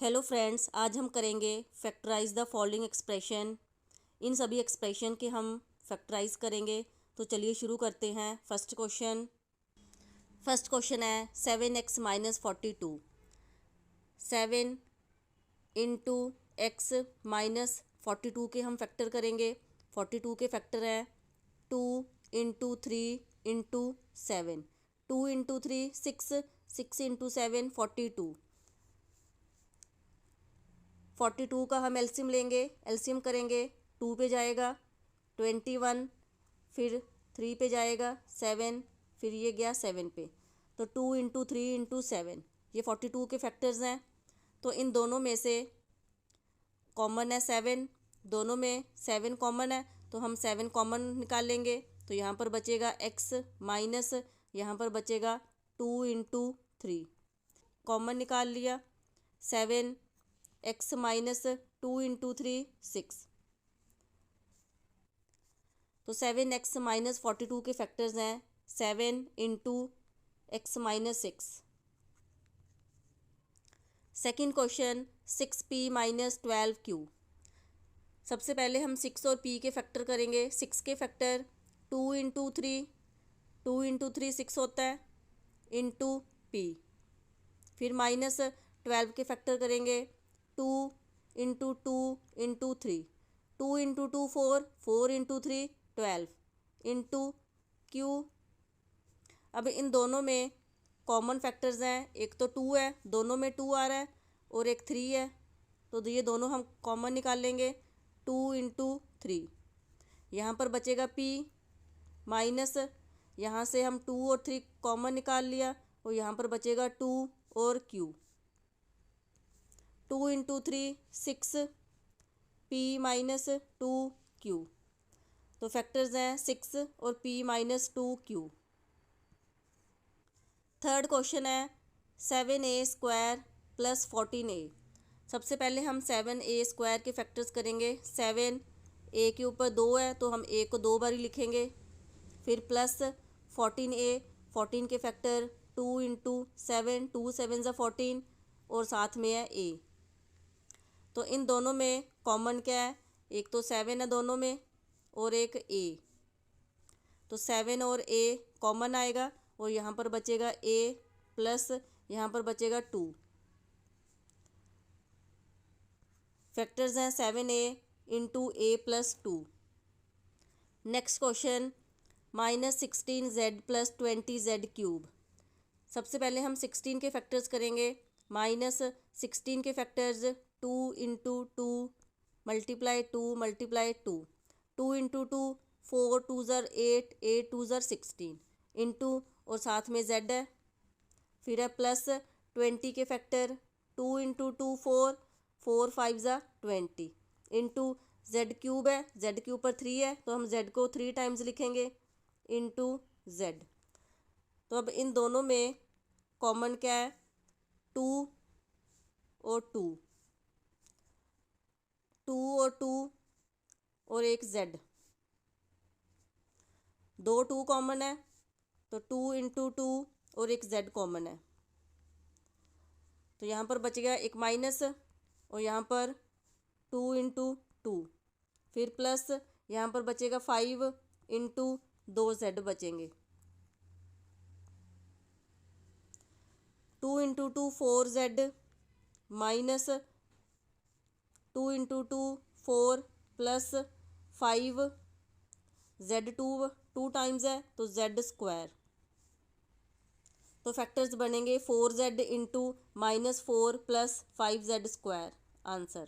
Hello friends, आज हम करेंगे फैक्टराइज द फॉलोइंग एक्सप्रेशन। इन सभी एक्सप्रेशन के हम फैक्टराइज करेंगे। तो चलिए शुरू करते हैं। फर्स्ट क्वेश्चन है 7x-42। 7 × x - 42 के हम फैक्टर करेंगे। 42 के फैक्टर हैं 2 × 3 × 7। 2 × 3 6, 6 × 7 42। 42 का हम एलसीएम लेंगे, एलसीएम करेंगे। 2 पे जाएगा 21, फिर 3 पे जाएगा 7, फिर ये गया 7 पे। तो 2 × 3 × 7 ये 42 के फैक्टर्स हैं। तो इन दोनों में से कॉमन है 7, दोनों में 7 कॉमन है, तो हम 7 कॉमन निकाल लेंगे। तो यहाँ पर बचेगा x माइनस यहाँ पर बचेगा 2 × 3, कॉमन निकाल लिया। 7 x माइनस 2 × 3 6। तो 7x - 42 के फैक्टर्स हैं 7 × x - 6। Second question 6p - 12q। सबसे पहले हम 6 और p के फैक्टर करेंगे। 6 के फैक्टर 2 × 3, 2 × 3 6 होता है, इंटू p। फिर माइनस 12 के फैक्टर करेंगे 2 × 2 × 3, 2 × 2 4, 4 × 3 12, इंटू q। अब इन दोनों में कॉमन फैक्टर्स हैं, एक तो 2 है, दोनों में 2 आ रहा है, और एक 3 है, तो ये दोनों हम कॉमन निकाल लेंगे। 2 × 3, यहाँ पर बचेगा p माइनस, यहाँ से हम 2 और 3 कॉमन निकाल लिया, और यहाँ पर बचेगा 2 और q। 2 × 3 6, p minus 2q। तो फैक्टर्स हैं 6 और p - 2q। थर्ड क्वेश्चन है 7a² + 14a। सबसे पहले हम 7a² के फैक्टर्स करेंगे। 7 a के ऊपर 2 है, तो हम a को 2 बार ही लिखेंगे। फिर प्लस 14a, 14 के फैक्टर 2 × 7, 2 7 = 14, और साथ में है a। तो इन दोनों में कॉमन क्या है, एक तो 7 है दोनों में, और एक a। तो 7 और a कॉमन आएगा, और यहाँ पर बचेगा a प्लस यहाँ पर बचेगा 2। फैक्टर्स हैं 7a × a + 2। Next question -16z + 20z³। सबसे पहले हम 16 के फैक्टर्स करेंगे। -16 के फैक्टर्स 2 × 2 × 2 × 2, 2 × 2 4, 2 = 8, 8 2 = 16, इंटू, और साथ में z है। फिर है प्लस 20 के फैक्टर 2 × 2 4, 4 5 = 20, इंटू z³ है, z के ऊपर 3 है, तो हम z को 3 टाइम्स लिखेंगे, इंटू z। तो अब इन दोनों में कॉमन क्या है, 2 और 2, 2 और 2, और एक z। 2 2 कॉमन है, तो 2 × 2, और एक z कॉमन है। तो यहाँ पर बचेगा एक माइनस, और यहाँ पर 2 × 2, फिर प्लस यहाँ पर बचेगा 5 × 2z बचेंगे। 2 × 2 4z, minus 2 × 2 4, plus 5 z2 2 times है, तो z²। तो फैक्टर्स बनेंगे 4z × -4 + 5z²। Answer.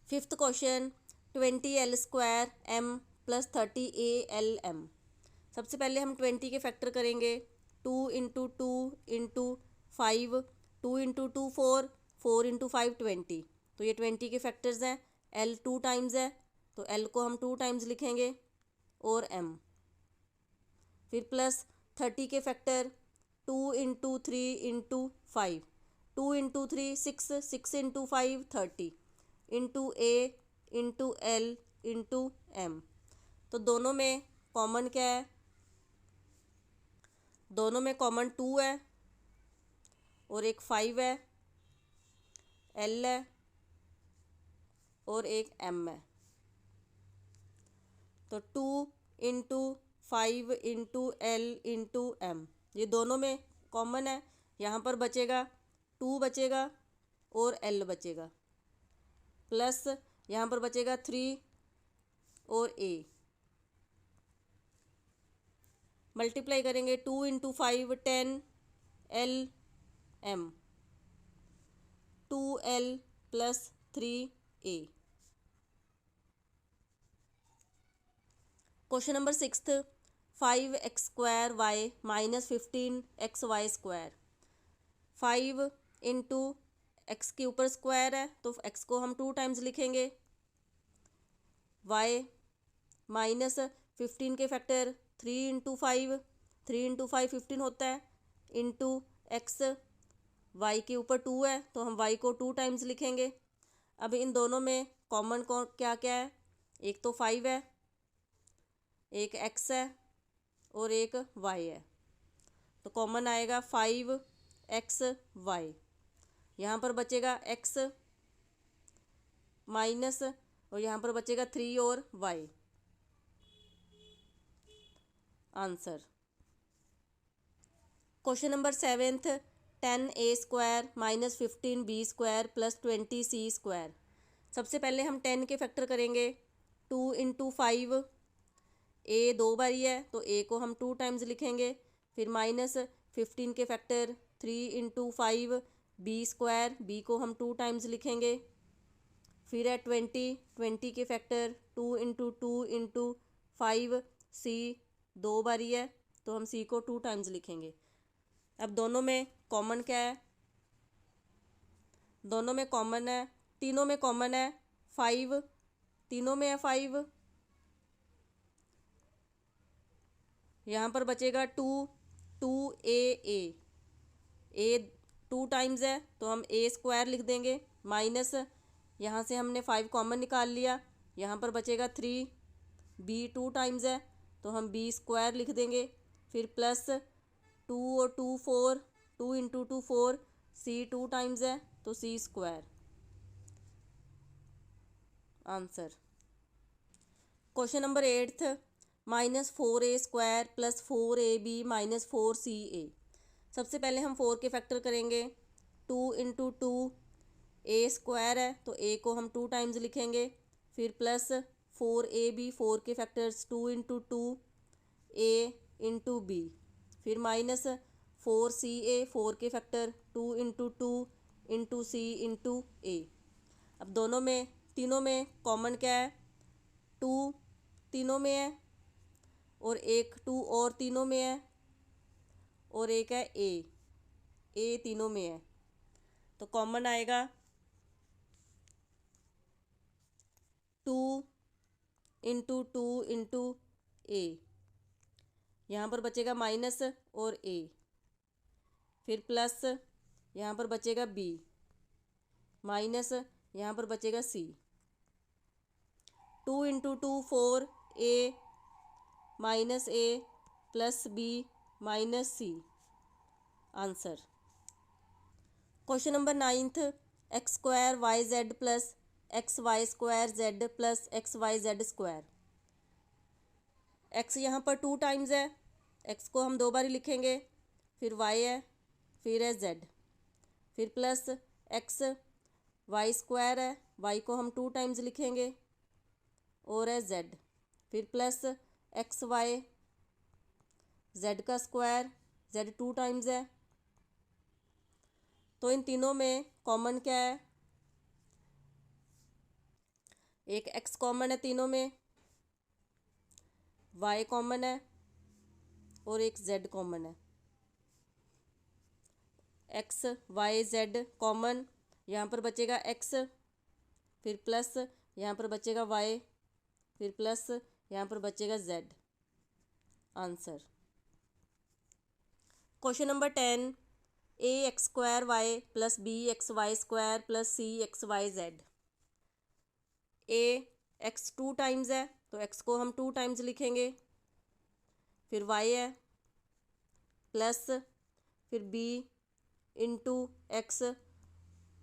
Fifth question 20l² m + 30al m। सबसे पहले हम 20 के फैक्टर करेंगे। 2 × 2 × 5, 2 × 2 4, 4 × 5 20। तो ये 20 के फैक्टर्स हैं। l 2 टाइम्स है, तो l को हम 2 टाइम्स लिखेंगे, और m। फिर प्लस 30 के factor 2 × 3 × 5, 2 × 3 6, 6 × 5 30, into a into l into m। तो दोनों में कॉमन क्या है, दोनों में कॉमन 2 है, और एक 5 है, L है और एक M है। तो 2 × 5 × L × M, ये दोनों में कॉमन है। यहाँ पर बचेगा 2 बचेगा और L बचेगा, प्लस यहाँ पर बचेगा 3 और A। मल्टीप्लाई करेंगे 2 × 5 10 L M, 2L + 3A। Question number 6, 5x² y - 15xy²। 5 × x के ऊपर स्क्वायर है तो x को हम 2 टाइम्स लिखेंगे, y माइनस 15 के फैक्टर 3 × 5, 3 × 5 15 होता है, इंटू x, y के ऊपर 2 है तो हम y को 2 टाइम्स लिखेंगे। अब इन दोनों में कॉमन क्या क्या है, एक तो 5 है, एक x है और एक y है, तो कॉमन आएगा 5xy। यहाँ पर बचेगा x माइनस और यहाँ पर बचेगा 3 और y। Answer. Question number 7, 10a² - 15b² + 20c²। सबसे पहले हम 10 के फैक्टर करेंगे, 2 × 5, a 2 बारी है तो a को हम 2 टाइम्स लिखेंगे, फिर माइनस 15 के फैक्टर 3 × 5 b², b को हम 2 टाइम्स लिखेंगे, फिर है 20 के फैक्टर 2 × 2 × 5 c 2 बारी है तो हम c को 2 टाइम्स लिखेंगे। अब दोनों में कॉमन क्या है, दोनों में कॉमन है, तीनों में कॉमन है 5, तीनों में है 5। यहाँ पर बचेगा 2, 2a, a 2 टाइम्स है तो हम a² लिख देंगे, माइनस यहाँ से हमने 5 कॉमन निकाल लिया, यहाँ पर बचेगा 3, b 2 टाइम्स है तो हम b² लिख देंगे, फिर प्लस 2 और 2 4, 2 × 2 4, c 2 टाइम्स है तो c²। Answer. Question number 8, -4a² + 4ab - 4ca। सबसे पहले हम 4 के फैक्टर करेंगे, 2 × 2 a² है तो a को हम 2 टाइम्स लिखेंगे, फिर प्लस 4ab, 4 के फैक्टर्स 2 × 2 a × b, फिर माइनस 4ca, 4 के फैक्टर 2 × 2 × c × a। अब दोनों में तीनों में कॉमन क्या है, 2 तीनों में है और एक 2 और तीनों में है और एक है a तीनों में है, तो कॉमन आएगा 2 × 2 × a। यहाँ पर बचेगा माइनस और a, फिर प्लस यहाँ पर बचेगा b, माइनस यहाँ पर बचेगा c। 2 × 2 4a minus a plus b minus c। Answer. Question number 9, x² yz + xy² z + xyz²। x यहाँ पर 2 टाइम्स है, x को हम 2 बार लिखेंगे, फिर y है, फिर है z, फिर प्लस x y² है, y को हम 2 टाइम्स लिखेंगे और है z, फिर प्लस xy z का स्क्वायर, z 2 टाइम्स है। तो इन तीनों में कॉमन क्या है, एक x कॉमन है तीनों में, y कॉमन है और एक z कॉमन है। x y z कॉमन, यहाँ पर बचेगा x, फिर प्लस यहाँ पर बचेगा y, फिर प्लस यहाँ पर बचेगा z। Answer. Question number 10, ax² y + bxy² + cxyz। a x 2 times है तो x को हम 2 टाइम्स लिखेंगे, फिर y है, प्लस फिर b × x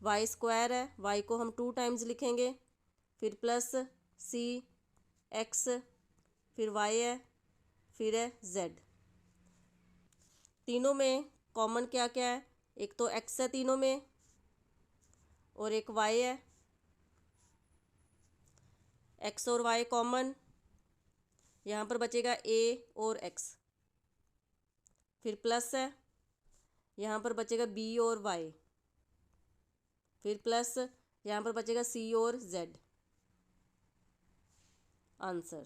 वाई स्क्वायर है, वाई को हम 2 टाइम्स लिखेंगे, फिर प्लस सी एक्स, फिर वाई है, फिर है जेड। तीनों में कॉमन क्या क्या है, एक तो एक्स है तीनों में और एक वाई है। एक्स और वाई कॉमन, यहाँ पर बचेगा ए और एक्स, फिर प्लस है, यहाँ पर बचेगा बी और वाई, फिर प्लस यहाँ पर बचेगा सी और जेड। आंसर।